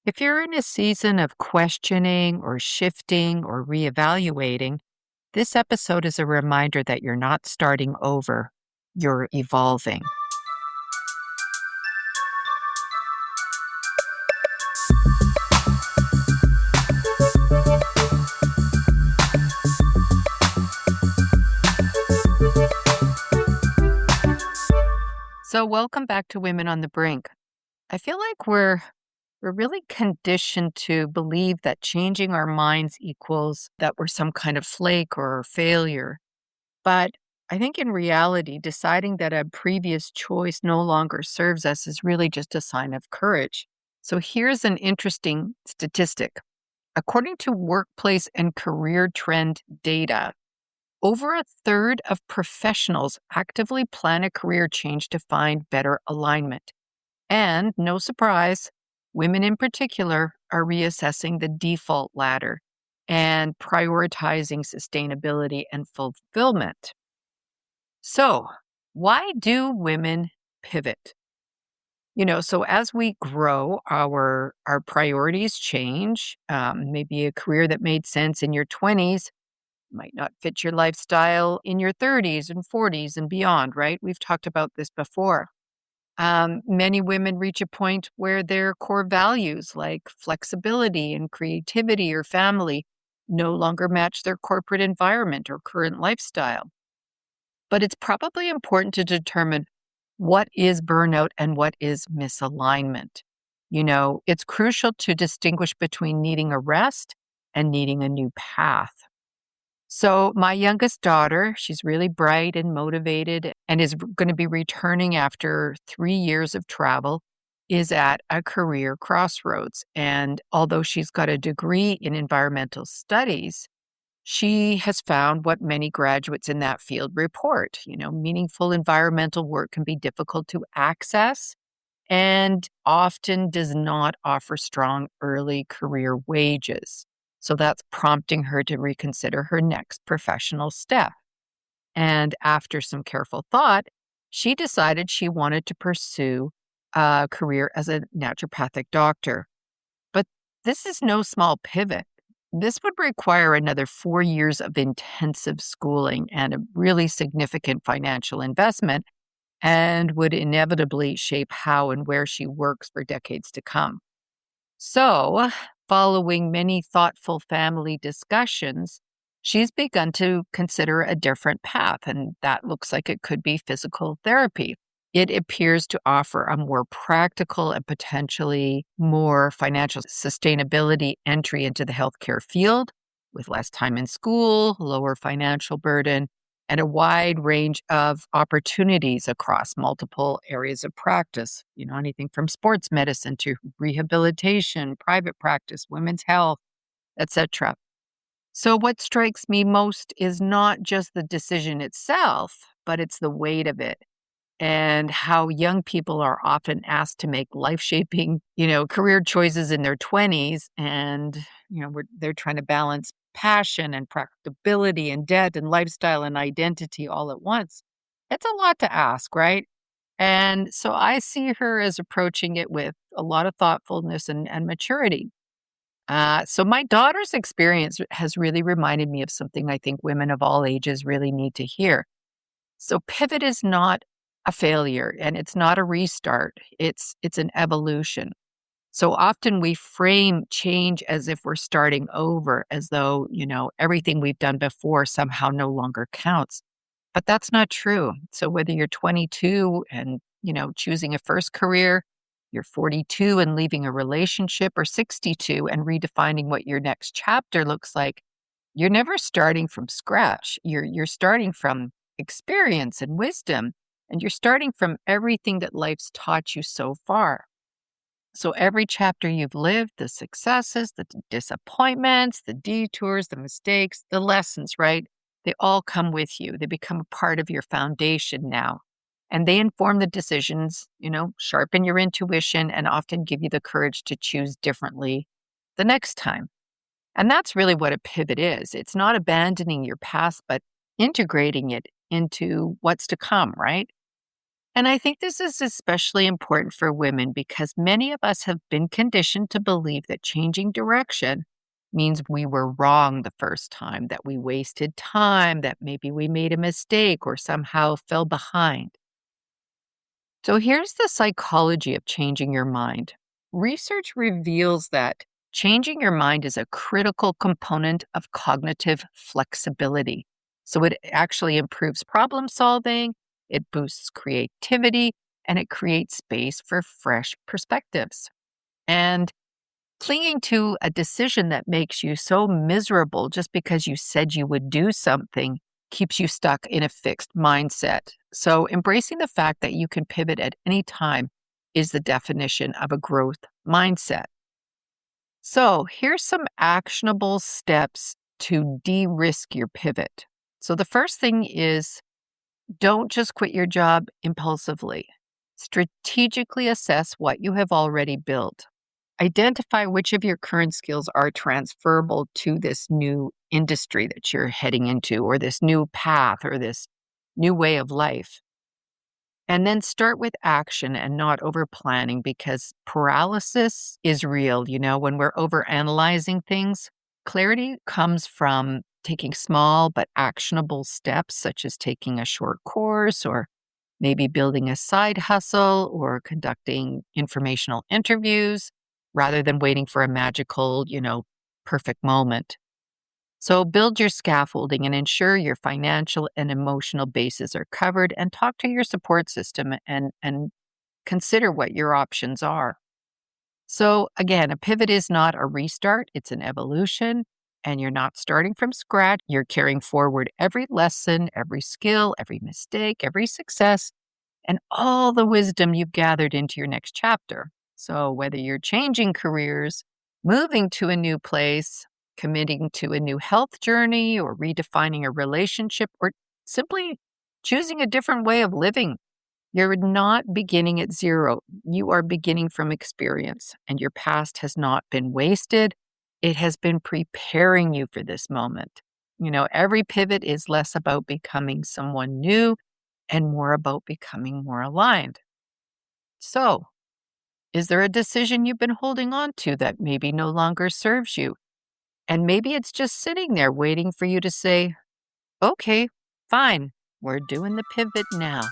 If you're in a season of questioning or shifting or reevaluating, this episode is a reminder that you're not starting over, you're evolving. So, welcome back to Women on the Brink. I feel like we're really conditioned to believe that changing our minds equals that we're some kind of flake or failure. But I think in reality, deciding that a previous choice no longer serves us is really just a sign of courage. So here's an interesting statistic. According to workplace and career trend data, over a third of professionals actively plan a career change to find better alignment. And no surprise, women in particular are reassessing the default ladder and prioritizing sustainability and fulfillment. So, why do women pivot? So as we grow, our priorities change. Maybe a career that made sense in your 20s might not fit your lifestyle in your 30s and 40s and beyond, right? We've talked about this before. Many women reach a point where their core values like flexibility and creativity or family no longer match their corporate environment or current lifestyle. But it's probably important to determine what is burnout and what is misalignment. It's crucial to distinguish between needing a rest and needing a new path. So, my youngest daughter, she's really bright and motivated and is going to be returning after 3 years of travel, is at a career crossroads. And although she's got a degree in environmental studies, she has found what many graduates in that field report. Meaningful environmental work can be difficult to access and often does not offer strong early career wages. So that's prompting her to reconsider her next professional step. And after some careful thought, she decided she wanted to pursue a career as a naturopathic doctor. But this is no small pivot. This would require another 4 years of intensive schooling and a really significant financial investment, and would inevitably shape how and where she works for decades to come. So, following many thoughtful family discussions, she's begun to consider a different path, and that looks like it could be physical therapy. It appears to offer a more practical and potentially more financial sustainability entry into the healthcare field with less time in school, lower financial burden, and a wide range of opportunities across multiple areas of practice. Anything from sports medicine to rehabilitation, private practice, women's health, etc. So, what strikes me most is not just the decision itself, but it's the weight of it and how young people are often asked to make life-shaping, career choices in their 20s. And, they're trying to balance passion and practicability and debt and lifestyle and identity all at once. It's a lot to ask, right? And so I see her as approaching it with a lot of thoughtfulness and maturity. So my daughter's experience has really reminded me of something I think women of all ages really need to hear. So pivot is not a failure and it's not a restart. It's an evolution. So often we frame change as if we're starting over, as though, everything we've done before somehow no longer counts. But that's not true. So whether you're 22 and, choosing a first career, you're 42 and leaving a relationship, or 62 and redefining what your next chapter looks like, you're never starting from scratch. You're starting from experience and wisdom, and you're starting from everything that life's taught you so far. So every chapter you've lived, the successes, the disappointments, the detours, the mistakes, the lessons, right? They all come with you. They become a part of your foundation now. And they inform the decisions, sharpen your intuition, and often give you the courage to choose differently the next time. And that's really what a pivot is. It's not abandoning your past, but integrating it into what's to come, right? And I think this is especially important for women because many of us have been conditioned to believe that changing direction means we were wrong the first time, that we wasted time, that maybe we made a mistake or somehow fell behind. So here's the psychology of changing your mind. Research reveals that changing your mind is a critical component of cognitive flexibility. So it actually improves problem solving, it boosts creativity, and it creates space for fresh perspectives. And clinging to a decision that makes you so miserable just because you said you would do something keeps you stuck in a fixed mindset. So, embracing the fact that you can pivot at any time is the definition of a growth mindset. So, here's some actionable steps to de risk your pivot. So, the first thing is don't just quit your job impulsively. Strategically assess what you have already built. Identify which of your current skills are transferable to this new industry that you're heading into, or this new path, or this new way of life. And then start with action and not over planning because paralysis is real. When we're over analyzing things, clarity comes from taking small but actionable steps, such as taking a short course or maybe building a side hustle or conducting informational interviews rather than waiting for a magical, perfect moment. So build your scaffolding and ensure your financial and emotional bases are covered and talk to your support system and consider what your options are. So again, a pivot is not a restart, it's an evolution and you're not starting from scratch. You're carrying forward every lesson, every skill, every mistake, every success and all the wisdom you've gathered into your next chapter. So, whether you're changing careers, moving to a new place, committing to a new health journey, or redefining a relationship, or simply choosing a different way of living, you're not beginning at zero. You are beginning from experience, and your past has not been wasted. It has been preparing you for this moment. Every pivot is less about becoming someone new and more about becoming more aligned. So, is there a decision you've been holding on to that maybe no longer serves you? And maybe it's just sitting there waiting for you to say, okay, fine, we're doing the pivot now.